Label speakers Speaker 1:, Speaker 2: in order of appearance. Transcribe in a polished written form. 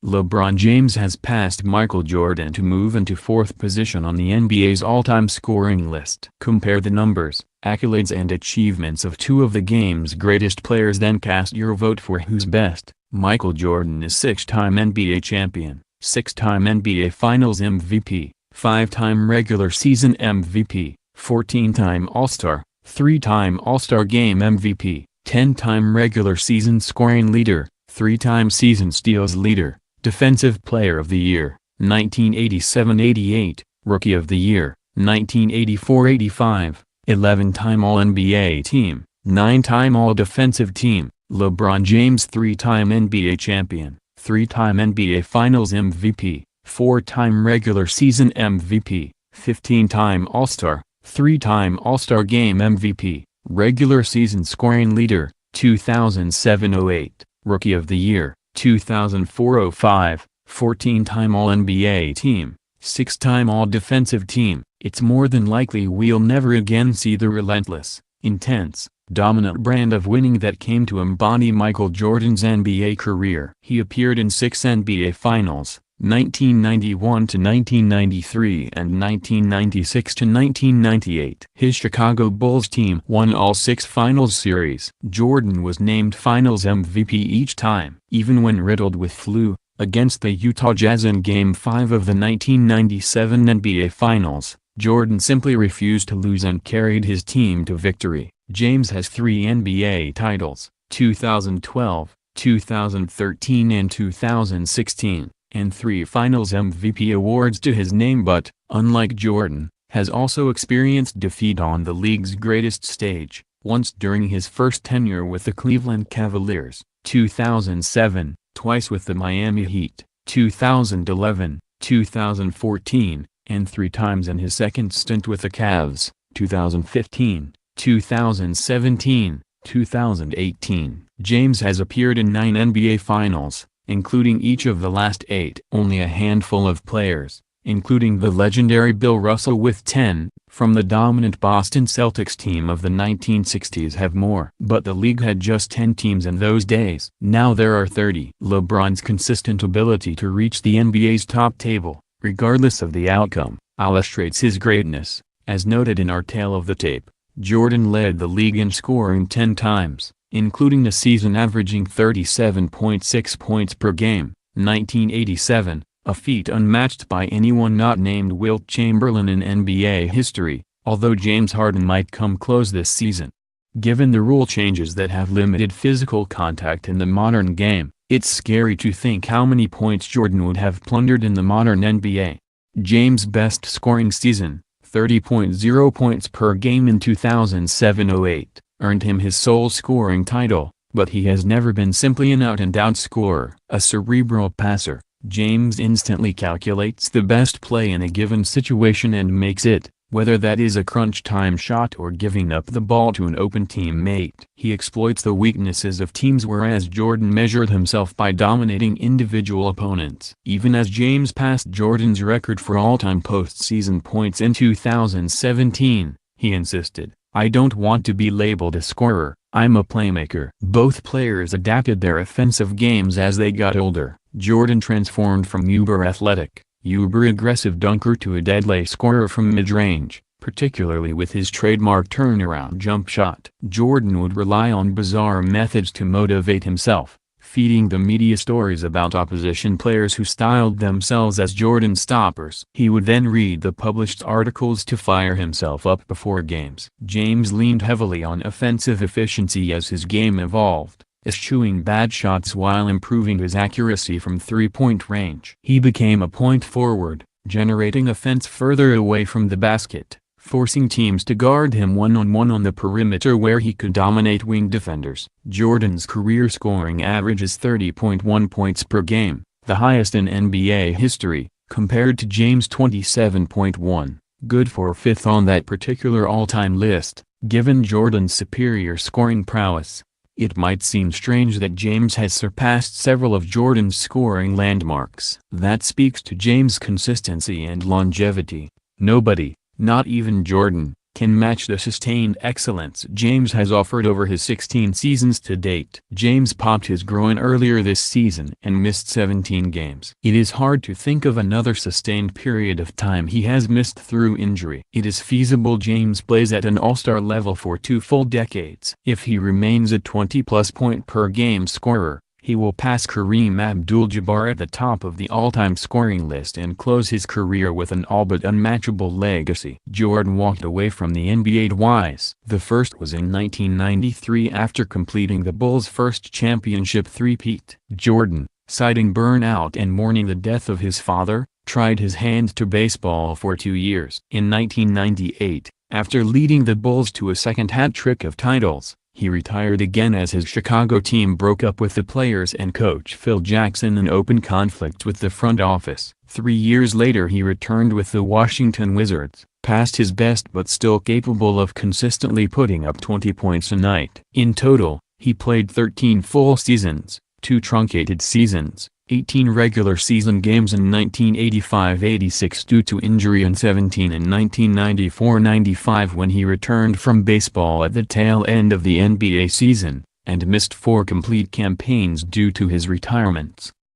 Speaker 1: LeBron James has passed Michael Jordan to move into fourth position on the NBA's all-time scoring list. Compare the numbers, accolades and achievements of two of the game's greatest players, then cast your vote for who's best. Michael Jordan is six-time NBA champion, six-time NBA Finals MVP, five-time regular season MVP, 14-time All-Star, three-time All-Star Game MVP, 10-time regular season scoring leader, three-time season steals leader, Defensive Player of the Year, 1987-88, Rookie of the Year, 1984-85, 11-time All-NBA Team, 9-time All-Defensive Team. LeBron James, three-time NBA champion, three-time NBA Finals MVP, four-time regular season MVP, 15-time All-Star, three-time All-Star Game MVP, regular season scoring leader, 2007-08, Rookie of the Year, 2004-05, 14-time All-NBA Team, six-time All-Defensive Team. It's more than likely we'll never again see the relentless, intense, dominant brand of winning that came to embody Michael Jordan's NBA career. He appeared in 6 NBA Finals, 1991-1993 and 1996-1998. His Chicago Bulls team won all 6 Finals series. Jordan was named Finals MVP each time. Even when riddled with flu, against the Utah Jazz in Game 5 of the 1997 NBA Finals, Jordan simply refused to lose and carried his team to victory. James has 3 NBA titles, 2012, 2013 and 2016, and 3 Finals MVP awards to his name, but, unlike Jordan, has also experienced defeat on the league's greatest stage, once during his first tenure with the Cleveland Cavaliers, 2007, twice with the Miami Heat, 2011, 2014, and 3 times in his second stint with the Cavs, 2015, 2017, 2018. James has appeared in 9 NBA Finals, including each of the last 8. Only a handful of players, including the legendary Bill Russell with 10, from the dominant Boston Celtics team of the 1960s have more. But the league had just 10 teams in those days. Now there are 30. LeBron's consistent ability to reach the NBA's top table, regardless of the outcome, illustrates his greatness. As noted in our tale of the tape, Jordan led the league in scoring 10 times, including the season averaging 37.6 points per game, 1987, a feat unmatched by anyone not named Wilt Chamberlain in NBA history, although James Harden might come close this season. Given the rule changes that have limited physical contact in the modern game, it's scary to think how many points Jordan would have plundered in the modern NBA. James' best scoring season, 30.0 points per game in 2007-08, earned him his sole scoring title, but he has never been simply an out-and-out scorer. A cerebral passer, James instantly calculates the best play in a given situation and makes it, whether that is a crunch-time shot or giving up the ball to an open teammate. He exploits the weaknesses of teams, whereas Jordan measured himself by dominating individual opponents. Even as James passed Jordan's record for all-time postseason points in 2017, he insisted, "I don't want to be labeled a scorer, I'm a playmaker." Both players adapted their offensive games as they got older. Jordan transformed from uber-athletic, uber-aggressive dunker to a deadly scorer from mid-range, particularly with his trademark turnaround jump shot. Jordan would rely on bizarre methods to motivate himself, feeding the media stories about opposition players who styled themselves as Jordan stoppers. He would then read the published articles to fire himself up before games. James leaned heavily on offensive efficiency as his game evolved, eschewing bad shots while improving his accuracy from three-point range. He became a point forward, generating offense further away from the basket, forcing teams to guard him one-on-one on the perimeter where he could dominate wing defenders. Jordan's career scoring average is 30.1 points per game, the highest in NBA history, compared to James' 27.1, good for 5th on that particular all-time list. Given Jordan's superior scoring prowess, it might seem strange that James has surpassed several of Jordan's scoring landmarks. That speaks to James' consistency and longevity. Nobody, not even Jordan, can match the sustained excellence James has offered over his 16 seasons to date. James popped his groin earlier this season and missed 17 games. It is hard to think of another sustained period of time he has missed through injury. It is feasible James plays at an all-star level for 2 full decades. If he remains a 20-plus point per game scorer, he will pass Kareem Abdul-Jabbar at the top of the all-time scoring list and close his career with an all but unmatchable legacy. Jordan walked away from the NBA twice. The first was in 1993 after completing the Bulls' first championship three-peat. Jordan, citing burnout and mourning the death of his father, tried his hand to baseball for 2 years. In 1998, after leading the Bulls to a second hat-trick of titles, he retired again as his Chicago team broke up with the players and coach Phil Jackson in open conflict with the front office. 3 years later he returned with the Washington Wizards, past his best but still capable of consistently putting up 20 points a night. In total, he played 13 full seasons, 2 truncated seasons, 18 regular season games in 1985-86 due to injury and 17 in 1994-95 when he returned from baseball at the tail end of the NBA season, and missed 4 complete campaigns due to his retirements.